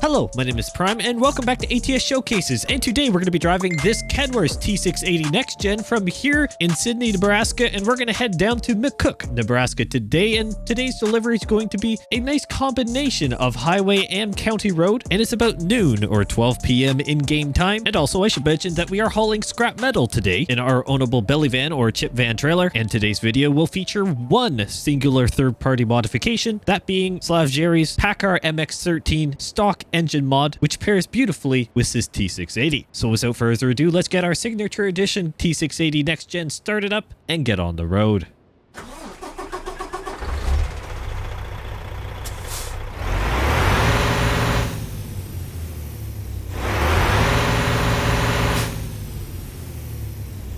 Hello, my name is Prime and welcome back to ATS Showcases, and today we're going to be driving this Kenworth T680 Next-Gen from here in Sydney, Nebraska, and we're going to head down to McCook, Nebraska today, and today's delivery is going to be a nice combination of highway and county road, and it's about noon or 12 p.m. in-game time. And also I should mention that we are hauling scrap metal today in our ownable belly van or chip van trailer, and today's video will feature one singular third-party modification, that being Jerry's PACCAR MX-13 stock engine mod, which pairs beautifully with this T680. So without further ado, let's get our signature edition T680 Next-Gen started up and get on the road.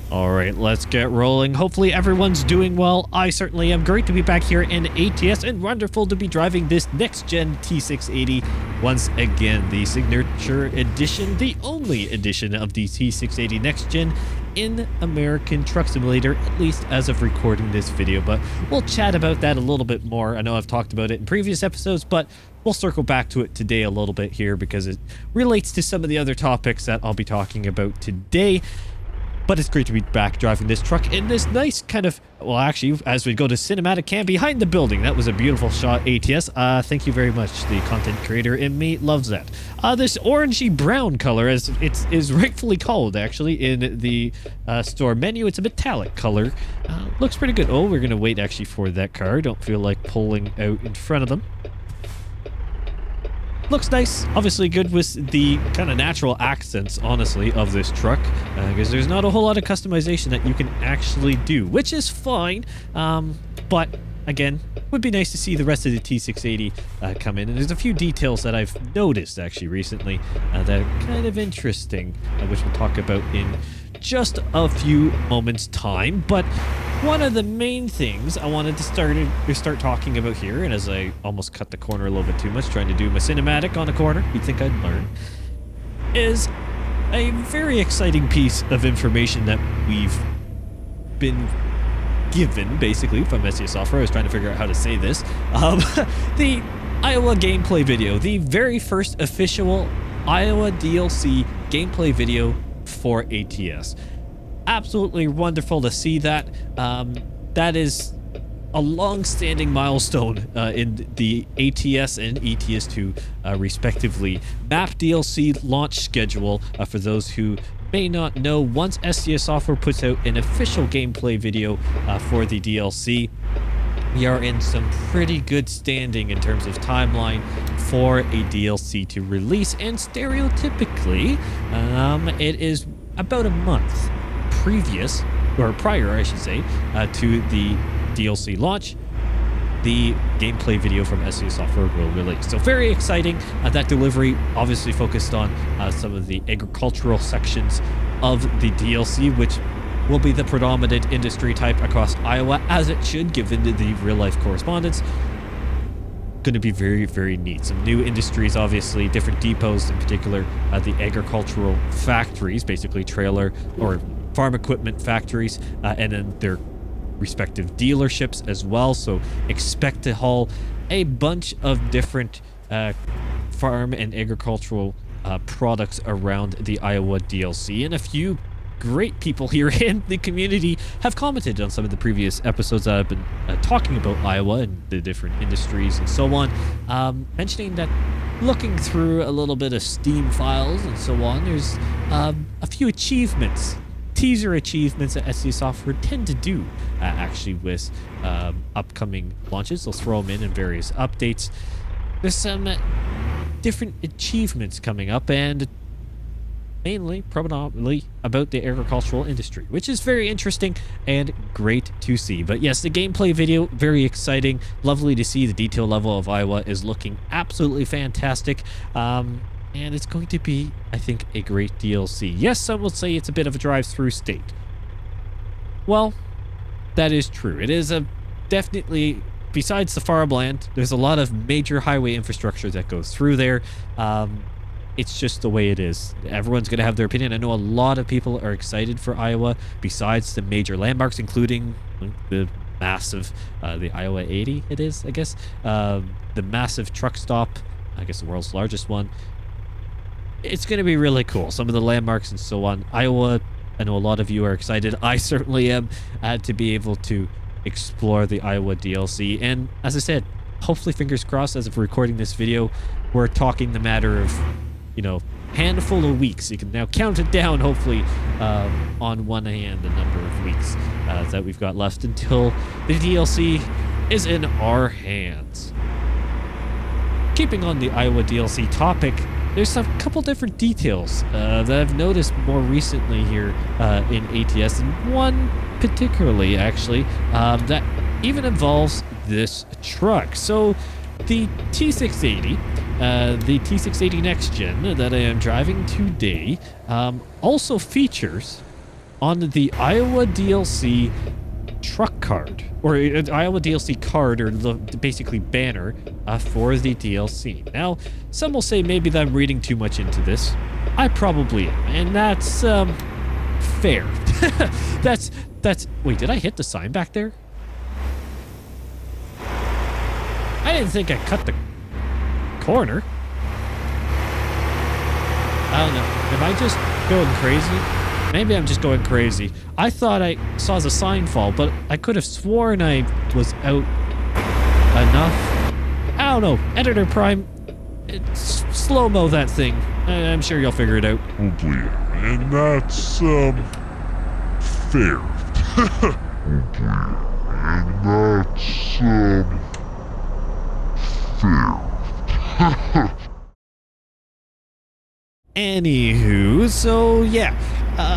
Alright, let's get rolling. Hopefully everyone's doing well. I certainly am. Great to be back here in ATS and wonderful to be driving this next-gen T680 once again. The signature edition, the only edition of the T680 Next-Gen in American Truck Simulator, at least as of recording this video. But we'll chat about that a little bit more. I know I've talked about it in previous episodes, but we'll circle back to it today a little bit here because it relates to some of the other topics that I'll be talking about today. But it's great to be back driving this truck in this nice kind of, well, actually, as we go to cinematic cam behind the building. That was a beautiful shot, ATS. Thank you very much. The content creator in me loves that. This orangey brown color, as it is rightfully called, actually, in the store menu. It's a metallic color. Looks pretty good. Oh, we're going to wait, actually, for that car. Don't feel like pulling out in front of them. Looks nice, obviously good with the kind of natural accents, honestly, of this truck, because there's not a whole lot of customization that you can actually do, which is fine, but again, would be nice to see the rest of the T680 come in, and there's a few details that I've noticed actually recently that are kind of interesting, which we'll talk about in just a few moments time. But one of the main things I wanted to start talking about here, and as I almost cut the corner a little bit too much trying to do my cinematic on a corner, you'd think I'd learn, is a very exciting piece of information that we've been given, basically, from SES Software. I was trying to figure out how to say this. The Iowa gameplay video, the very first official Iowa DLC gameplay video for ATS. Absolutely wonderful to see that. That is a long-standing milestone in the ATS and ETS2 respectively. Map DLC launch schedule, for those who may not know, once SES Software puts out an official gameplay video for the DLC, we are in some pretty good standing in terms of timeline for a DLC to release, and stereotypically, it is about a month prior, I should say, to the DLC launch. The gameplay video from SES Software will release. So very exciting. That delivery obviously focused on some of the agricultural sections of the DLC, which will be the predominant industry type across Iowa, as it should, given the real-life correspondence. Going to be very, very neat. Some new industries, obviously, different depots, in particular the agricultural factories, basically trailer or farm equipment factories, and then their respective dealerships as well. So expect to haul a bunch of different farm and agricultural products around the Iowa DLC, and a few great people here in the community have commented on some of the previous episodes that I've been talking about Iowa and the different industries and so on, mentioning that looking through a little bit of Steam files and so on, there's a few achievements, teaser achievements that SES Software tend to do actually with upcoming launches. They'll throw them in various updates. There's some different achievements coming up, and mainly, predominantly, about the agricultural industry, which is very interesting and great to see. But yes, the gameplay video, very exciting. Lovely to see. The detail level of Iowa is looking absolutely fantastic. And it's going to be, I think, a great DLC. Yes, some will say it's a bit of a drive-through state. Well, that is true. It is definitely, besides the farmland, there's a lot of major highway infrastructure that goes through there. It's just the way it is. Everyone's going to have their opinion. I know a lot of people are excited for Iowa, besides the major landmarks, including the massive, the Iowa 80 it is, I guess. The massive truck stop, I guess the world's largest one, it's going to be really cool. Some of the landmarks and so on. Iowa, I know a lot of you are excited. I certainly am to be able to explore the Iowa DLC. And as I said, hopefully, fingers crossed, as of recording this video, we're talking the matter of, you know, handful of weeks. You can now count it down, hopefully, on one hand, the number of weeks that we've got left until the DLC is in our hands. Keeping on the Iowa DLC topic, there's a couple different details that I've noticed more recently here in ATS, and one particularly, actually, that even involves this truck. So the T680, the T680 Next-Gen that I am driving today, also features on the Iowa DLC truck card, or Iowa DLC card, or basically banner for the DLC. Now, some will say maybe that I'm reading too much into this. I probably am, and that's fair. that's wait, did I hit the sign back there? I didn't think I cut the corner. I don't know. Am I just going crazy? Maybe I'm just going crazy. I thought I saw the sign fall, but I could have sworn I was out enough. I don't know. Editor Prime, slow-mo that thing. I'm sure you'll figure it out. Probably, and that's, fair. And that's, fair. Anywho, so yeah,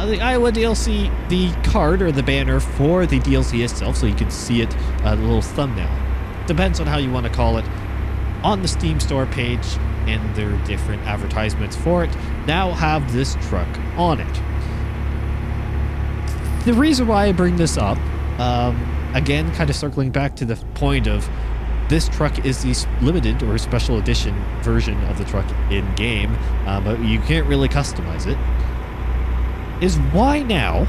the Iowa DLC, the card or the banner for the DLC itself, so you can see it, a little thumbnail. Depends on how you want to call it. On the Steam store page and their different advertisements for it, now have this truck on it. The reason why I bring this up, again, kind of circling back to the point of this truck is the limited or special edition version of the truck in-game, but you can't really customize it, is why now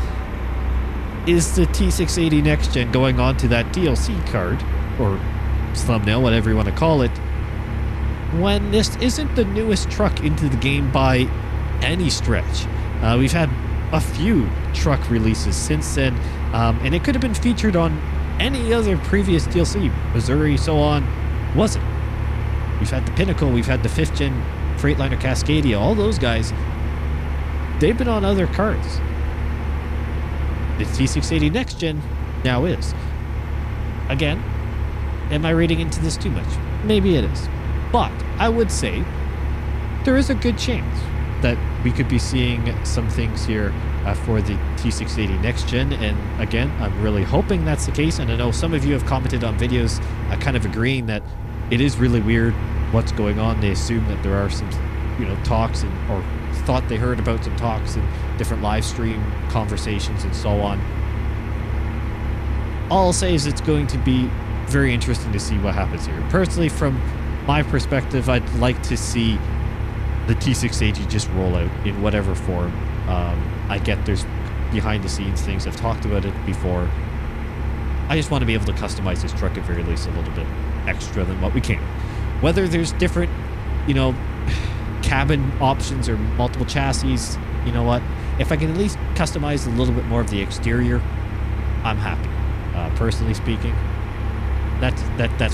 is the T680 Next-Gen going on to that DLC card, or thumbnail, whatever you want to call it, when this isn't the newest truck into the game by any stretch. We've had a few truck releases since then, and it could have been featured on any other previous DLC, Missouri, so on, wasn't. We've had the Pinnacle, we've had the 5th gen Freightliner Cascadia, all those guys, they've been on other cards. The T680 Next-Gen now is. Again, am I reading into this too much? Maybe it is. But I would say there is a good chance that we could be seeing some things here for the T680 Next-Gen, and again, I'm really hoping that's the case, and I know some of you have commented on videos kind of agreeing that it is really weird what's going on. They assume that there are some, you know, talks, and or thought they heard about some talks and different live stream conversations and so on. All I'll say is it's going to be very interesting to see what happens here. Personally, from my perspective, I'd like to see the T680 just roll out in whatever form. I get there's behind the scenes things. I've talked about it before. I just want to be able to customize this truck at very least a little bit extra than what we can. Whether there's different, you know, cabin options or multiple chassis, you know what? If I can at least customize a little bit more of the exterior, I'm happy. Personally speaking, that's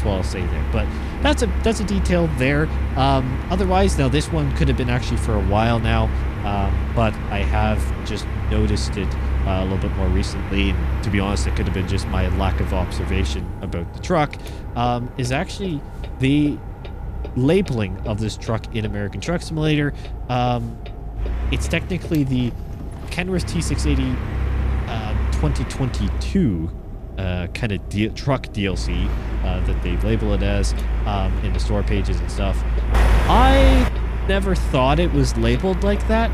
what I'll say there. But that's a detail there. Otherwise, now this one could have been actually for a while now, but I have just noticed it a little bit more recently. And to be honest, it could have been just my lack of observation about the truck. Is actually the labeling of this truck in American Truck Simulator. It's technically the Kenworth T680 2022 kind of truck DLC that they label it as in the store pages and stuff. I never thought it was labeled like that.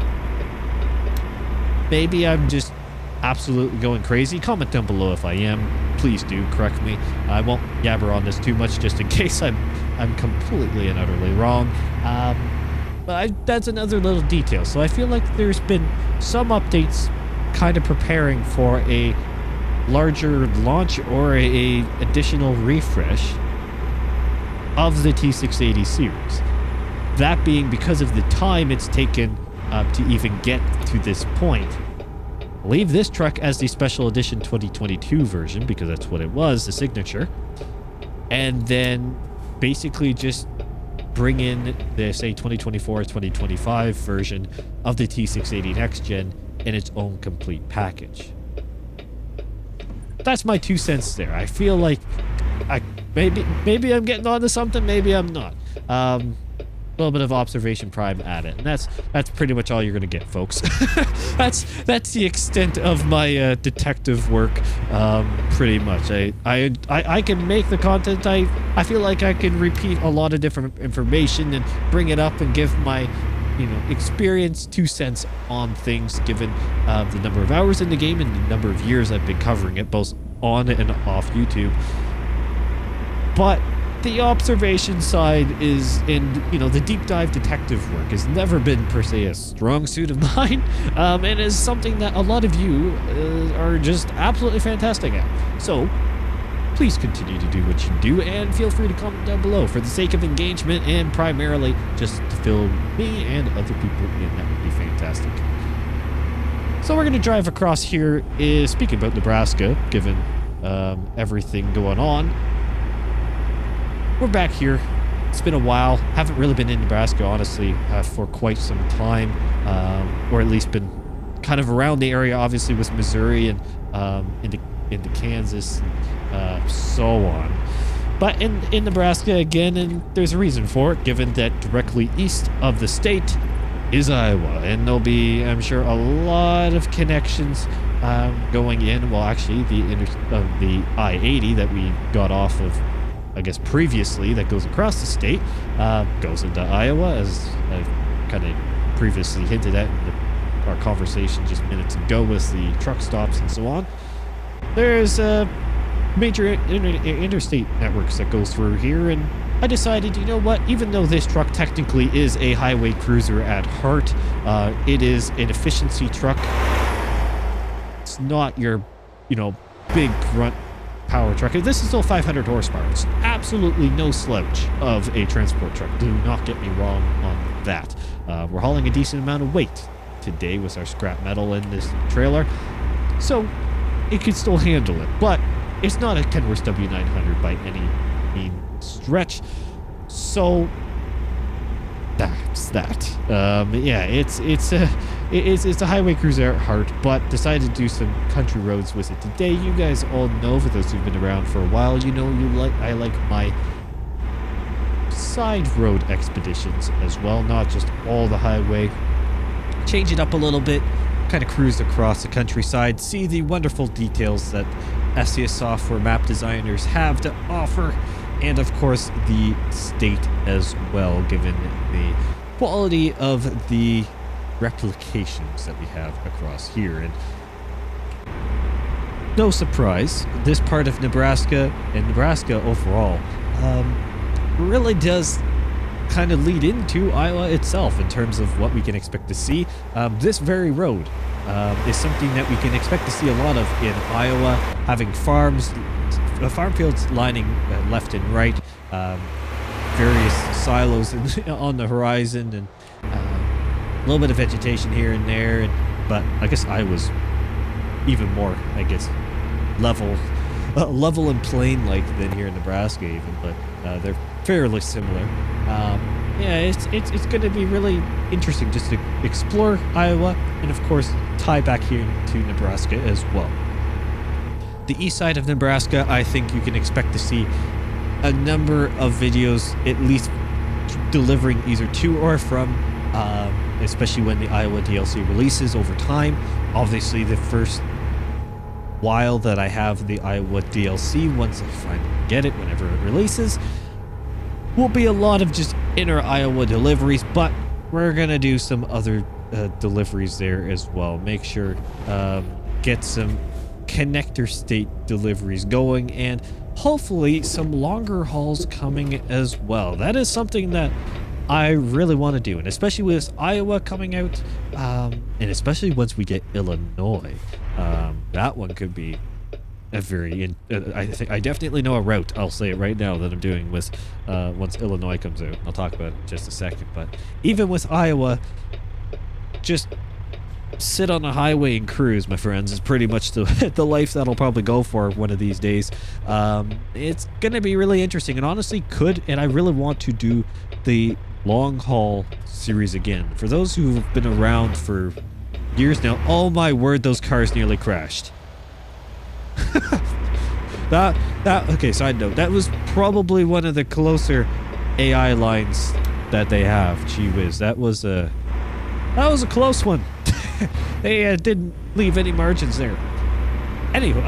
Maybe I'm just absolutely going crazy. Comment down below if I am. Please do correct me. I won't yabber on this too much just in case I'm completely and utterly wrong. But that's another little detail. So I feel like there's been some updates kind of preparing for a larger launch or a additional refresh of the T680 series. That being because of the time it's taken to even get to this point. Leave this truck as the special edition 2022 version, because that's what it was, the signature. And then basically just bring in the, say, 2024, 2025 version of the T680 Next-Gen in its own complete package. That's my 2 cents there. I feel like maybe I'm getting onto something, maybe I'm not. A little bit of observation prime at it, and that's pretty much all you're gonna get, folks. that's the extent of my detective work. Pretty much. I can make the content. I feel like I can repeat a lot of different information and bring it up and give my experience 2 cents on things, given the number of hours in the game and the number of years I've been covering it, both on and off YouTube. But the observation side is in, the deep dive detective work has never been per se a strong suit of mine, and is something that a lot of you are just absolutely fantastic at. So please continue to do what you do, and feel free to comment down below for the sake of engagement and primarily just to fill me and other people in. That would be fantastic. So we're going to drive across here, speaking about Nebraska, given everything going on. We're back here. It's been a while. Haven't really been in Nebraska, honestly, for quite some time, or at least been kind of around the area, obviously, with Missouri and into Kansas, and so on. But in Nebraska again, and there's a reason for it, given that directly east of the state is Iowa, and there'll be, I'm sure, a lot of connections going in. Well, actually, the I-80 that we got off of, I guess, previously, that goes across the state, goes into Iowa, as I've kind of previously hinted at in our conversation just minutes ago with the truck stops and so on. There's major interstate networks that go through here, and I decided, you know what, even though this truck technically is a highway cruiser at heart, it is an efficiency truck. It's not your, big grunt power truck. This is still 500 horsepower. It's absolutely no slouch of a transport truck. Do not get me wrong on that. We're hauling a decent amount of weight today with our scrap metal in this trailer, so it can still handle it. But it's not a Kenworth W900 by any mean stretch. So that's that. Yeah, it's a highway cruiser at heart, but decided to do some country roads with it today. You guys all know, for those who've been around for a while, I like my side road expeditions as well, not just all the highway. Change it up a little bit, kind of cruise across the countryside, see the wonderful details that SCS software map designers have to offer, and of course the state as well, given the quality of the replications that we have across here. And no surprise, this part of Nebraska, and Nebraska overall, really does kind of lead into Iowa itself in terms of what we can expect to see. This very road is something that we can expect to see a lot of in Iowa, having farm fields lining left and right, various silos on the horizon, and a little bit of vegetation here and there. But I guess Iowa's even more, level and plain like than here in Nebraska even, but they're fairly similar. Yeah, it's going to be really interesting just to explore Iowa, and of course tie back here to Nebraska as well. The east side of Nebraska, I think you can expect to see a number of videos at least delivering either to or from, especially when the Iowa DLC releases over time. Obviously, the first while that I have the Iowa DLC, once I finally get it, whenever it releases, will be a lot of just inner Iowa deliveries, but we're gonna do some other deliveries there as well. Make sure get some connector state deliveries going, and hopefully some longer hauls coming as well. That is something that I really want to do, and especially with Iowa coming out, and especially once we get Illinois, that one could be a very I definitely know a route, I'll say it right now, that I'm doing with once Illinois comes out. I'll talk about it in just a second. But even with Iowa, just sit on a highway and cruise, my friends, is pretty much the, the life that I'll probably go for one of these days. It's going to be really interesting, and honestly and I really want to do the long haul series again. For those who've been around for years now, oh my word, those cars nearly crashed. Okay, side note, that was probably one of the closer AI lines that they have. Gee whiz, that was a close one. They didn't leave any margins there. Anyway,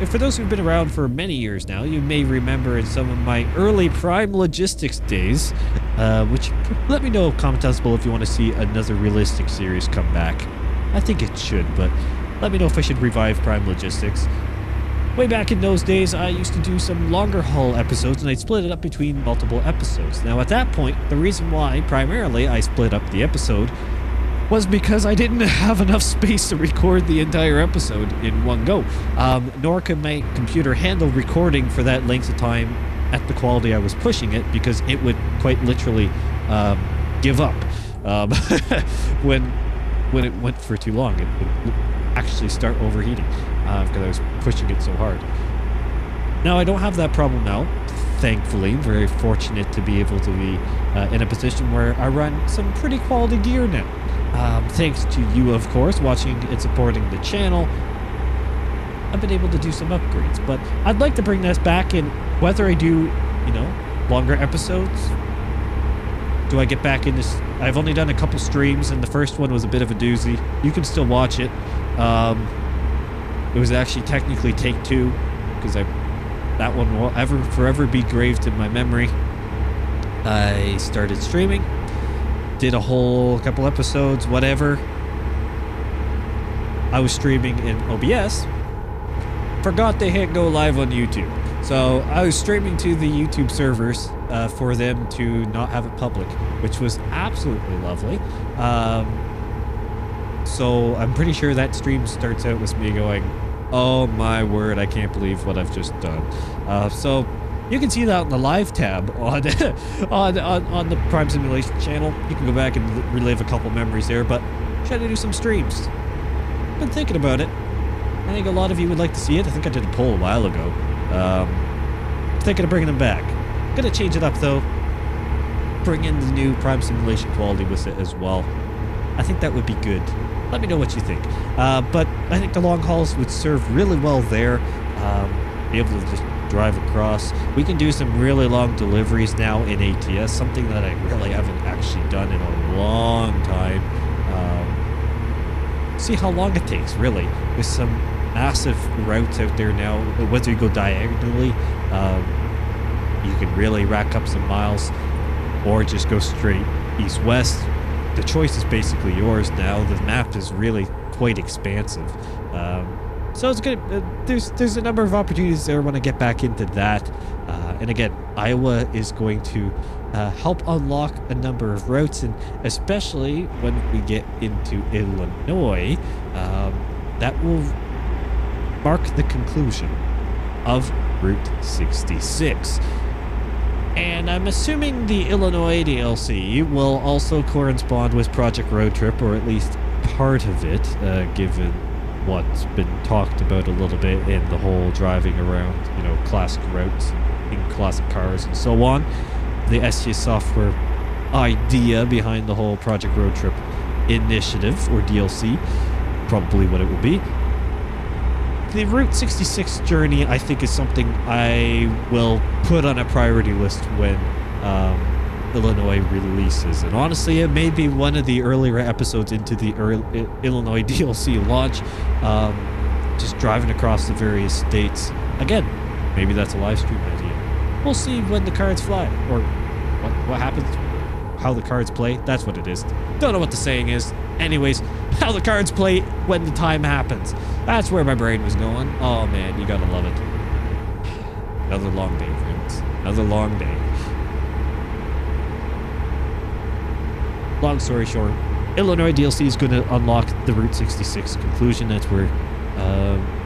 for those who've been around for many years now, you may remember in some of my early Prime Logistics days, which, let me know, comment down below if you want to see another realistic series come back. I think it should, but let me know if I should revive Prime Logistics. Way back in those days, I used to do some longer haul episodes, and I'd split it up between multiple episodes. Now, at that point, the reason why, primarily, I split up the episode was because I didn't have enough space to record the entire episode in one go. Nor could my computer handle recording for that length of time at the quality I was pushing it, because it would quite literally give up when it went for too long. It would actually start overheating because I was pushing it so hard. Now, I don't have that problem now. Thankfully, very fortunate to be able to be in a position where I run some pretty quality gear now. Thanks to you, of course, watching and supporting the channel. I've been able to do some upgrades, but I'd like to bring this back in, whether I do, longer episodes. Do I get back in this? I've only done a couple streams, and the first one was a bit of a doozy. You can still watch it. It was actually technically take 2, because that one will forever be graved in my memory. I started streaming, did a whole couple episodes, whatever. I was streaming in OBS, forgot to hit go live on YouTube. So I was streaming to the YouTube servers for them to not have it public, which was absolutely lovely. So I'm pretty sure that stream starts out with me going, oh my word, I can't believe what I've just done. So you can see that on the live tab on the Prime Simulation channel. You can go back and relive a couple memories there, but try to do some streams. Been thinking about it. I think a lot of you would like to see it. I think I did a poll a while ago. Thinking of bringing them back. Gonna change it up though. Bring in the new Prime Simulation quality with it as well. I think that would be good. Let me know what you think. But I think the long hauls would serve really well there. Be able to just drive across. We can do some really long deliveries now in ATS, something that I really haven't actually done in a long time. See how long it takes, really. There's some massive routes out there now. Whether you go diagonally, you can really rack up some miles, or just go straight east-west. The choice is basically yours now. The map is really quite expansive. So it's good. There's a number of opportunities there when I get back into that. And again, Iowa is going to help unlock a number of routes, and especially when we get into Illinois, that will mark the conclusion of Route 66. And I'm assuming the Illinois DLC will also correspond with Project Road Trip, or at least part of it, given what's been talked about a little bit in the whole driving around, classic routes in classic cars and so on. The STS software idea behind the whole Project Road Trip initiative, or DLC, probably what it will be. The Route 66 journey, I think, is something I will put on a priority list when Illinois releases. And honestly, it may be one of the earlier episodes into the Illinois DLC launch. Just driving across the various states. Again, maybe that's a live stream idea. We'll see when the cards fly, or what happens, how the cards play. That's what it is. Don't know what the saying is. Anyways, how the cards play when the time happens. That's where my brain was going. Oh man, you gotta love it. Another long day, friends. Another long day. Long story short, Illinois DLC is going to unlock the Route 66 conclusion. That's where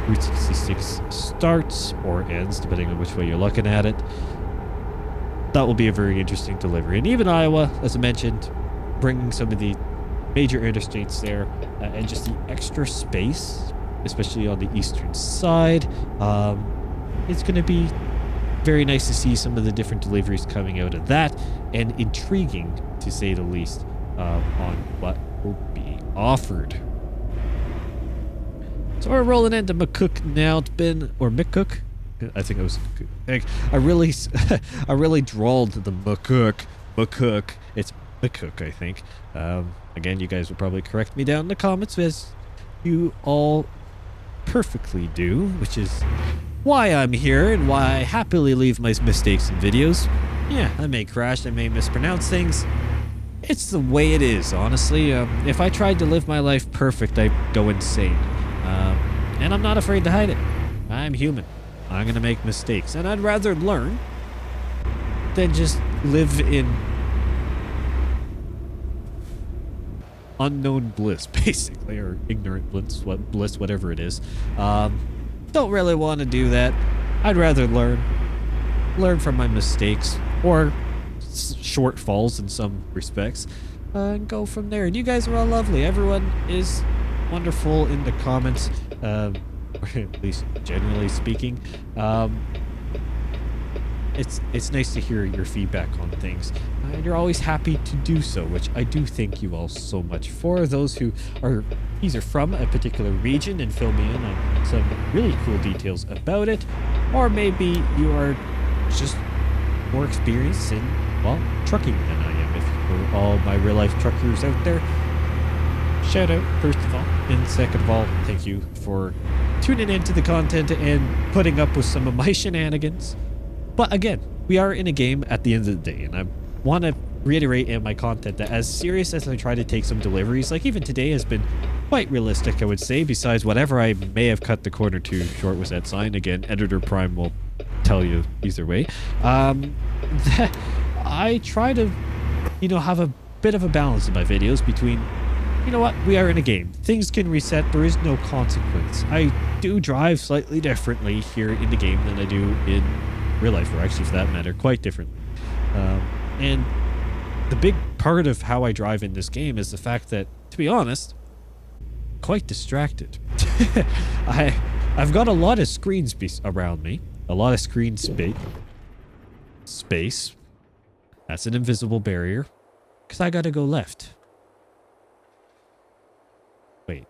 Route 66 starts or ends, depending on which way you're looking at it. That will be a very interesting delivery. And even Iowa, as I mentioned, bringing some of the major interstates there, and just the extra space, especially on the eastern side. It's going to be very nice to see some of the different deliveries coming out of that, and intriguing to say the least, on what will be offered. So we're rolling into McCook now. It's been, or McCook? I think it was, I really drawled the McCook. It's McCook, I think. Again, you guys will probably correct me down in the comments, as you all perfectly do, which is why I'm here and why I happily leave my mistakes in videos. Yeah, I may crash, I may mispronounce things. It's the way it is, honestly. If I tried to live my life perfect, I'd go insane. And I'm not afraid to hide it. I'm human. I'm gonna make mistakes, and I'd rather learn than just live in unknown bliss, basically, or ignorant bliss, whatever it is. Don't really want to do that. I'd rather learn from my mistakes, or shortfalls in some respects, and go from there. And you guys are all lovely. Everyone is wonderful in the comments, or at least generally speaking. It's nice to hear your feedback on things, and you're always happy to do so, which I do thank you all so much for. Those who are either from a particular region and fill me in on some really cool details about it, or maybe you are just more experienced in, well, trucking than I am. If for all my real life truckers out there, shout out first of all, and second of all, thank you for tuning into the content and putting up with some of my shenanigans. But again, we are in a game at the end of the day, and I want to reiterate in my content that as serious as I try to take some deliveries, like even today has been quite realistic, I would say, besides whatever I may have cut the corner too short was that sign. Again, Editor Prime will tell you either way. That I try to, have a bit of a balance in my videos between, you know what, we are in a game. Things can reset. There is no consequence. I do drive slightly differently here in the game than I do in real life, or actually for that matter, quite differently. And the big part of how I drive in this game is the fact that, to be honest, quite distracted. I've got a lot of screen space around me. A lot of screen space. That's an invisible barrier. Because I gotta go left. Wait.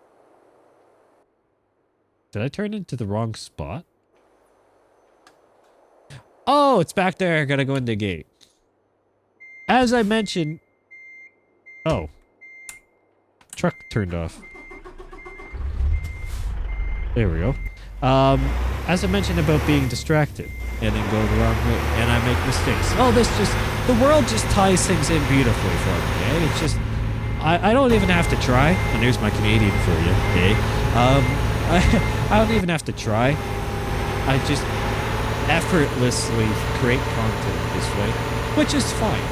Did I turn into the wrong spot? Oh, it's back there. I gotta go in the gate. As I mentioned... Oh. Truck turned off. There we go. As I mentioned about being distracted and then go the wrong way, and I make mistakes. Oh, the world just ties things in beautifully for me, eh? It's just, I don't even have to try. And there's my Canadian for you, okay? I don't even have to try. I just effortlessly create content this way, which is fine.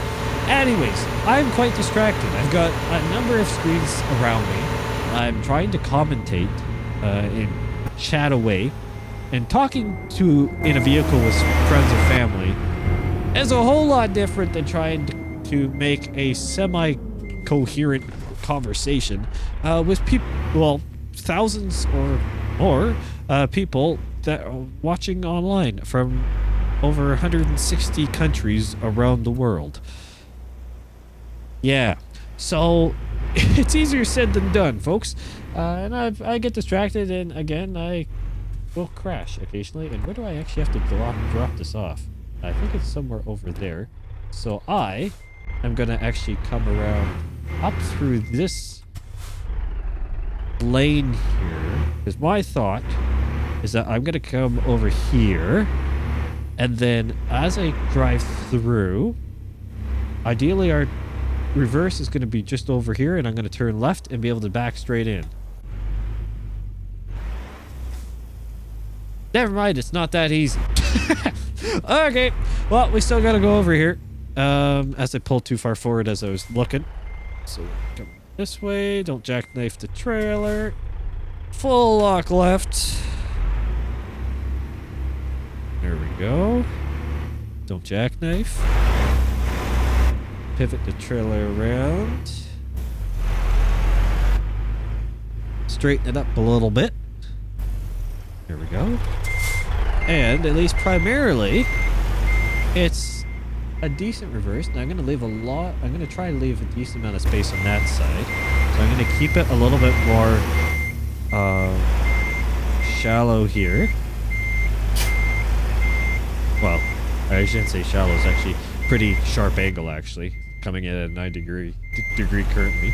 Anyways, I'm quite distracted. I've got a number of screens around me. I'm trying to commentate in chat away, and talking in a vehicle with friends or family is a whole lot different than trying to make a semi-coherent conversation with people, well, thousands or more people that are watching online from over 160 countries around the world. Yeah, so it's easier said than done, folks. And I get distracted, and again, I will crash occasionally. And where do I actually have to drop this off? I think it's somewhere over there. So I am going to actually come around up through this lane here. Because my thought is that I'm going to come over here. And then as I drive through, ideally our reverse is going to be just over here. And I'm going to turn left and be able to back straight in. Never mind, it's not that easy. Okay, well, we still gotta go over here. As I pulled too far forward as I was looking. So, come this way, don't jackknife the trailer. Full lock left. There we go. Don't jackknife. Pivot the trailer around. straighten it up a little bit. There we go. And at least primarily, it's a decent reverse. Now I'm going to leave I'm going to try to leave a decent amount of space on that side. So I'm going to keep it a little bit more shallow here. Well, I shouldn't say shallow. It's actually pretty sharp angle, actually, coming in at a 9 degree currently.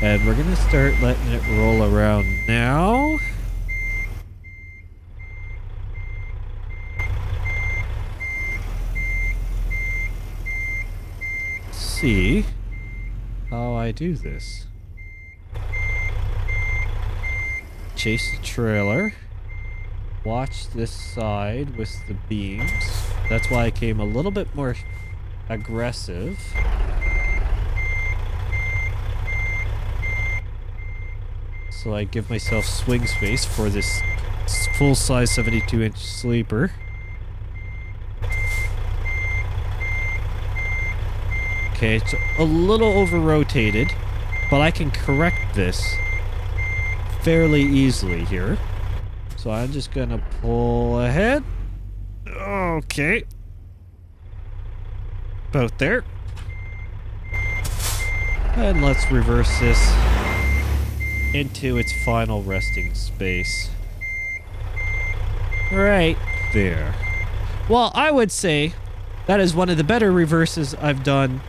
And we're going to start letting it roll around now. Let's see how I do this. Chase the trailer. Watch this side with the beams. That's why I came a little bit more aggressive. So I give myself swing space for this full-size 72-inch sleeper. Okay, it's a little over-rotated, but I can correct this fairly easily here. So I'm just gonna pull ahead. Okay. About there. And let's reverse this into its final resting space. Right there. Well, I would say that is one of the better reverses I've done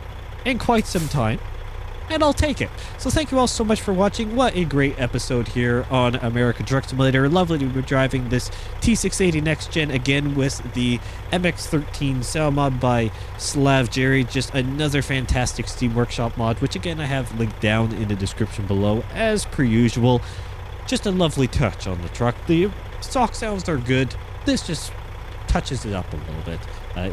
in quite some time. And I'll take it. So thank you all so much for watching. What a great episode here on American Truck Simulator. Lovely to be driving this T680 Next-Gen again with the MX-13 sound mod by Slav Jerry. Just another fantastic Steam Workshop mod, which again I have linked down in the description below as per usual. Just a lovely touch on the truck. The stock sounds are good. This just touches it up a little bit,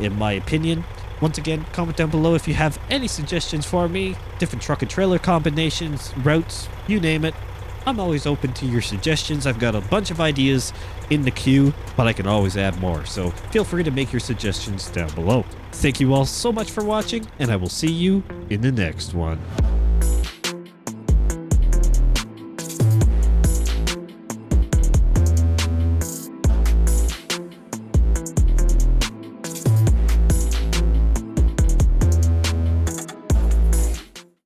in my opinion. Once again, comment down below if you have any suggestions for me, different truck and trailer combinations, routes, you name it. I'm always open to your suggestions. I've got a bunch of ideas in the queue, but I can always add more, so feel free to make your suggestions down below. Thank you all so much for watching, and I will see you in the next one.